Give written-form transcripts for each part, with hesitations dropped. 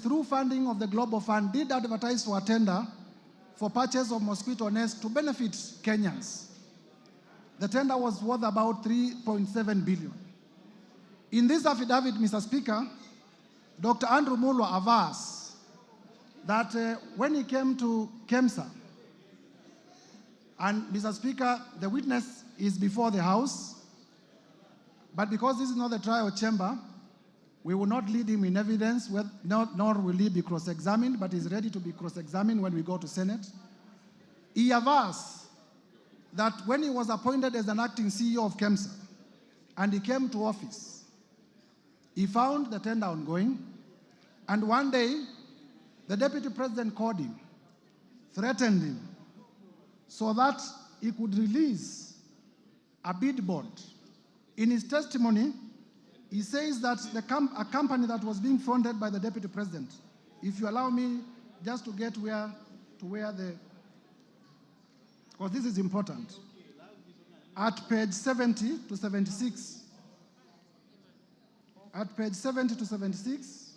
through funding of the Global Fund, did advertise for a tender for purchase of mosquito nets to benefit Kenyans. The tender was worth about 3.7 billion. In this affidavit, Mr. Speaker, Dr. Andrew Mulwa avers that when he came to KEMSA, and Mr. Speaker, the witness is before the House, but because this is not the trial chamber, we will not lead him in evidence, nor will he be cross-examined, but he's ready to be cross-examined when we go to Senate. He avers that when he was appointed as an acting CEO of KEMSA, and he came to office, he found the tender ongoing, and one day, the Deputy President called him, threatened him, so that he could release a bid bond. In his testimony, he says that a company that was being funded by the Deputy President, if you allow me just to get because this is important, at page 70 to 76, at page 70 to 76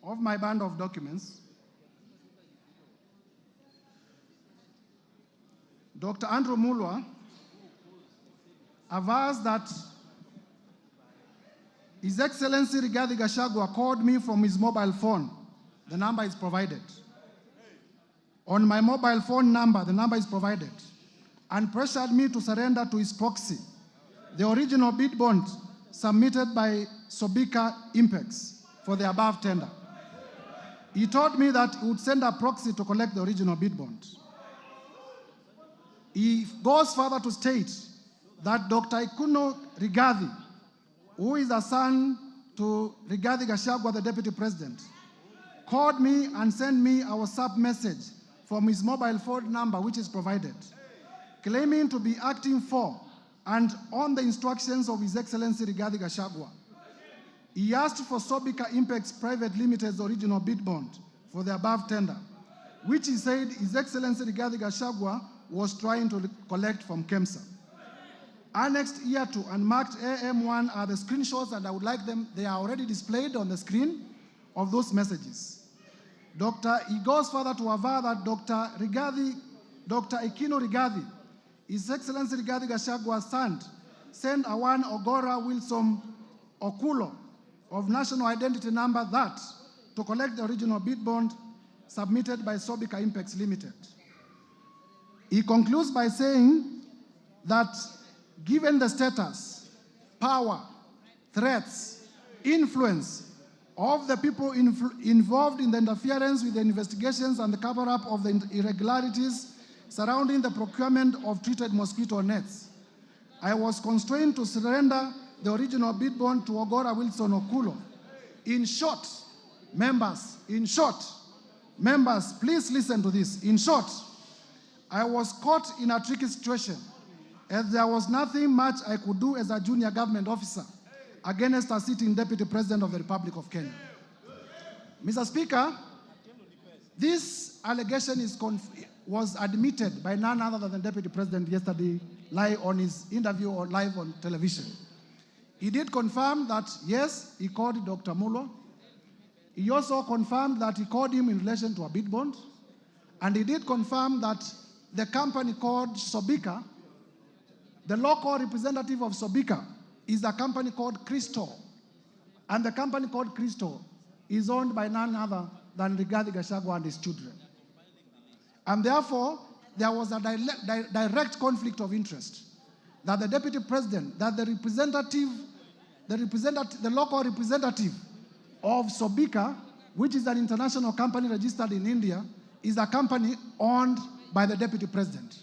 of my band of documents, Dr. Andrew Mulwa avers that His Excellency Rigathi Gachagua called me from his mobile phone. The number is provided. On my mobile phone number, the number is provided, and pressured me to surrender to his proxy the original bid bond submitted by Sobika Impex for the above tender. He told me that he would send a proxy to collect the original bid bond. He goes further to state that Dr. Ikuno Rigathi, who is a son to Rigathi Gachagua, the Deputy President, called me and sent me a WhatsApp message from his mobile phone number, which is provided, claiming to be acting for and on the instructions of His Excellency Rigathi Gachagua. He asked for Sobika Impex Private Limited's original bid bond for the above tender, which he said His Excellency Rigathi Gachagua was trying to collect from KEMSA. Annexed here to and marked AM1 are the screenshots, and I would like them, they are already displayed on the screen of those messages. He goes further to aver that Dr. Ikino Rigathi, His Excellency Rigathi Gachagua's son, sent a one Ogora Wilson Okulo of national identity number that to collect the original bid bond submitted by Sobika Impex Limited. He concludes by saying that given the status, power, threats, influence of the people involved in the interference with the investigations and the cover-up of the irregularities surrounding the procurement of treated mosquito nets, I was constrained to surrender the original bid bond to Ogora Wilson Okulo. In short, members, please listen to this. In short, I was caught in a tricky situation, as there was nothing much I could do as a junior government officer against a sitting Deputy President of the Republic of Kenya. Mr. Speaker, this allegation was admitted by none other than the Deputy President yesterday live on his interview or live on television. He did confirm that, yes, he called Dr. Mulwa. He also confirmed that he called him in relation to a bid bond. And he did confirm that the company called Sobika, the local representative of Sobika, is a company called Crystal. And the company called Crystal is owned by none other than Rigathi Gachagua and his children. And therefore, there was a direct conflict of interest that the Deputy President, that the local representative of Sobika, which is an international company registered in India, is a company owned by the Deputy President.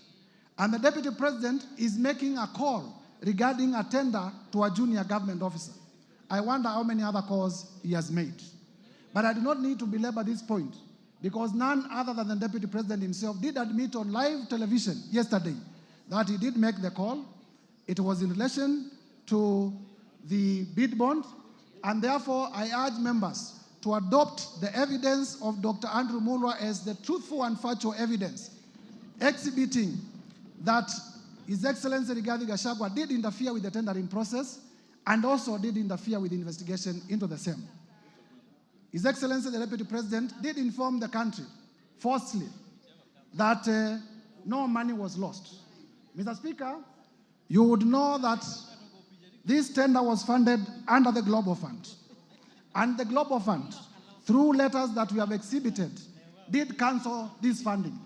And the Deputy President is making a call regarding a tender to a junior government officer. I wonder how many other calls he has made. But I do not need to belabor this point, because none other than the Deputy President himself did admit on live television yesterday that he did make the call. It was in relation to the bid bond, and therefore I urge members to adopt the evidence of Dr. Andrew Mulwa as the truthful and factual evidence, exhibiting that His Excellency Rigathi Gachagua did interfere with the tendering process and also did interfere with the investigation into the same. His Excellency the Deputy President did inform the country falsely that no money was lost. Mr. Speaker, you would know that this tender was funded under the Global Fund. And the Global Fund, through letters that we have exhibited, did cancel this funding.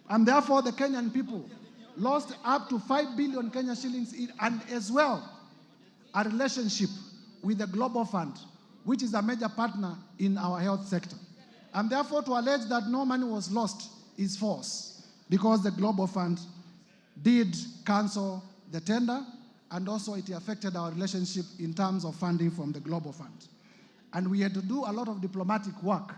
And therefore, the Kenyan people lost up to 5 billion Kenya shillings and as well a relationship with the Global Fund, which is a major partner in our health sector. And therefore, to allege that no money was lost is false, because the Global Fund did cancel the tender, and also it affected our relationship in terms of funding from the Global Fund. And we had to do a lot of diplomatic work,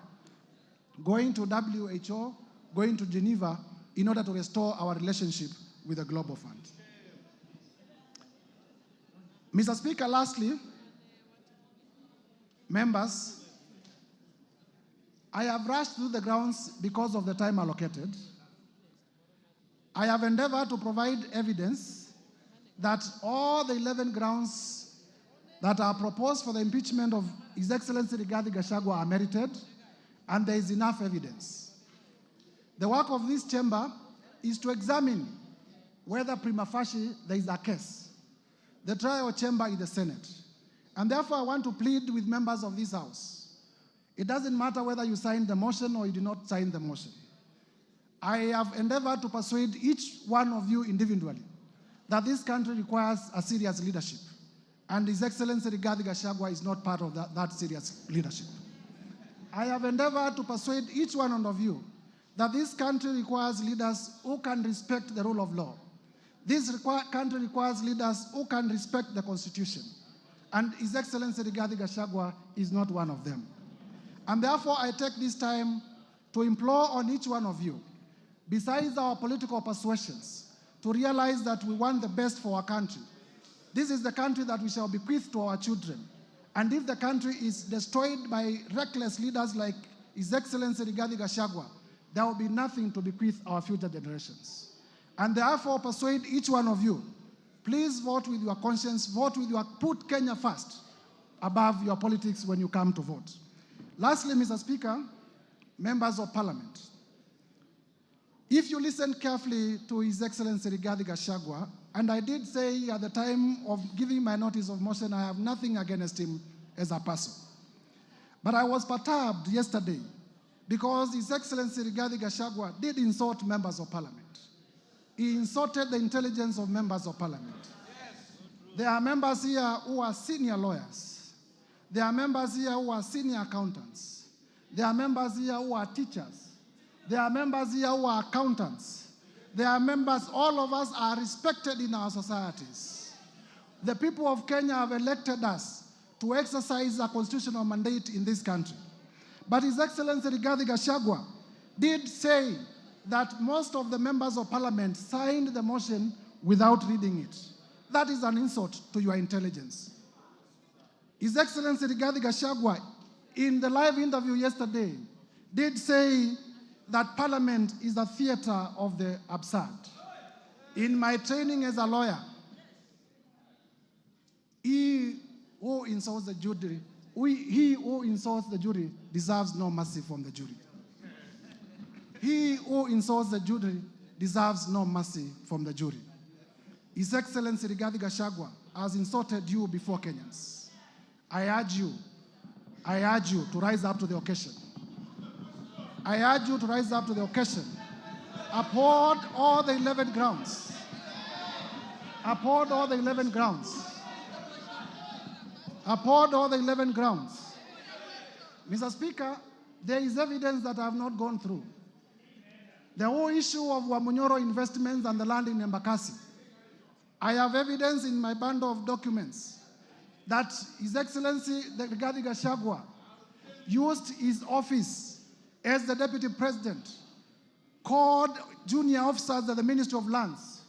going to WHO, going to Geneva, in order to restore our relationship with the Global Fund. Mr. Speaker, lastly, members, I have rushed through the grounds because of the time allocated. I have endeavored to provide evidence that all the 11 grounds that are proposed for the impeachment of His Excellency Rigathi Gachagua are merited, and there is enough evidence. The work of this chamber is to examine whether prima facie there is a case. The trial chamber is the Senate. And therefore, I want to plead with members of this House. It doesn't matter whether you signed the motion or you did not sign the motion. I have endeavored to persuade each one of you individually that this country requires a serious leadership. And His Excellency Rigathi Gachagua is not part of that serious leadership. I have endeavored to persuade each one of you that this country requires leaders who can respect the rule of law. This country requires leaders who can respect the Constitution. And His Excellency Rigathi Gachagua is not one of them. And therefore, I take this time to implore on each one of you, besides our political persuasions, to realize that we want the best for our country. This is the country that we shall bequeath to our children. And if the country is destroyed by reckless leaders like His Excellency Rigathi Gachagua, there will be nothing to bequeath our future generations. And therefore, persuade each one of you, please vote with your conscience, put Kenya first above your politics when you come to vote. Lastly, Mr. Speaker, members of Parliament, if you listen carefully to His Excellency Rigathi Gachagua, and I did say at the time of giving my notice of motion, I have nothing against him as a person. But I was perturbed yesterday because His Excellency Rigathi Gachagua did insult members of Parliament. He insulted the intelligence of members of Parliament. There are members here who are senior lawyers. There are members here who are senior accountants. There are members here who are teachers. There are members here who are accountants. There are members, all of us are respected in our societies. The people of Kenya have elected us to exercise a constitutional mandate in this country. But His Excellency Rigathi Gachagua did say that most of the members of Parliament signed the motion without reading it. That is an insult to your intelligence. His Excellency Rigathi Gachagua, in the live interview yesterday, did say that Parliament is a theater of the absurd. In my training as a lawyer, he who insults the jury, he who insults the jury deserves no mercy from the jury. He who insults the jury deserves no mercy from the jury. His Excellency Rigathi Gachagua has insulted you before Kenyans. I urge you to rise up to the occasion. I urge you to rise up to the occasion. Uphold all the 11 grounds. Uphold all the 11 grounds. Uphold all the 11 grounds. Mr. Speaker, there is evidence that I have not gone through. The whole issue of Wamunyoro investments and the land in Embakasi. I have evidence in my bundle of documents that His Excellency Rigathi Gachagua used his office as the Deputy President, called junior officers at the Ministry of Lands,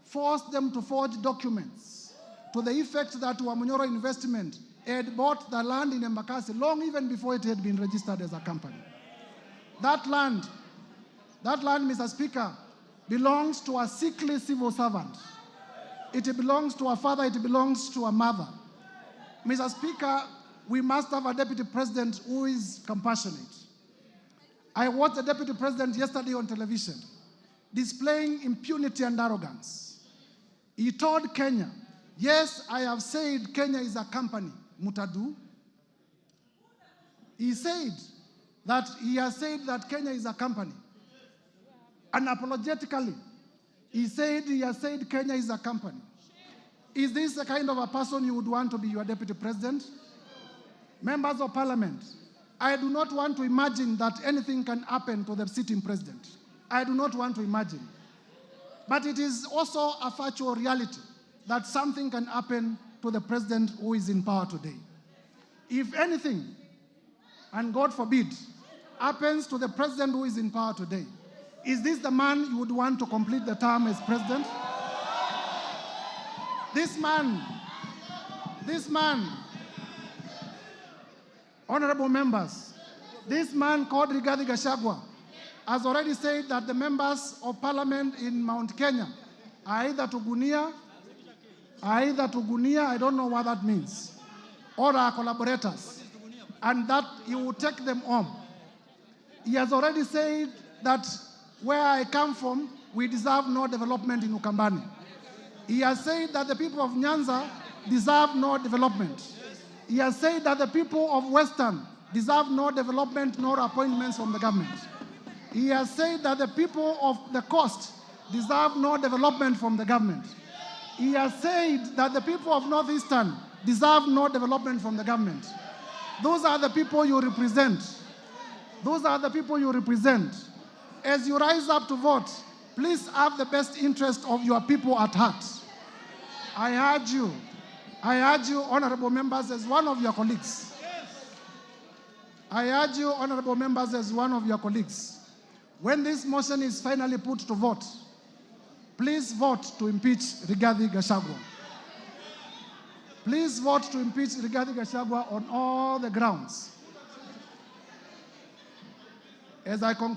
forced them to forge documents to the effect that Wamunyoro Investment had bought the land in Embakasi long even before it had been registered as a company. That land, Mr. Speaker, belongs to a sickly civil servant. It belongs to a father, it belongs to a mother. Mr. Speaker, we must have a deputy president who is compassionate. I watched the deputy president yesterday on television displaying impunity and arrogance. He told Kenya, yes, I have said Kenya is a company, MUTUSE. He has said that Kenya is a company. Unapologetically, he has said Kenya is a company. Is this the kind of a person you would want to be your deputy president? Members of parliament, I do not want to imagine that anything can happen to the sitting president. I do not want to imagine. But it is also a factual reality that something can happen to the president who is in power today. If anything, and God forbid, happens to the president who is in power today, is this the man you would want to complete the term as president? This man, honorable members, this man called Rigathi Gachagua has already said that the members of parliament in Mount Kenya are either to Gunia, I don't know what that means, or are collaborators, and that he will take them home. He has already said that where I come from, we deserve no development in Ukambani. He has said that the people of Nyanza deserve no development. He has said that the people of Western deserve no development nor appointments from the government. He has said that the people of the coast deserve no development from the government. He has said that the people of Northeastern deserve no development from the government. Those are the people you represent. Those are the people you represent. As you rise up to vote, please have the best interest of your people at heart. I urge you, honorable members, as one of your colleagues. I urge you, honorable members, as one of your colleagues. When this motion is finally put to vote, please vote to impeach Rigathi Gachagua. Please vote to impeach Rigathi Gachagua on all the grounds. As I conclude,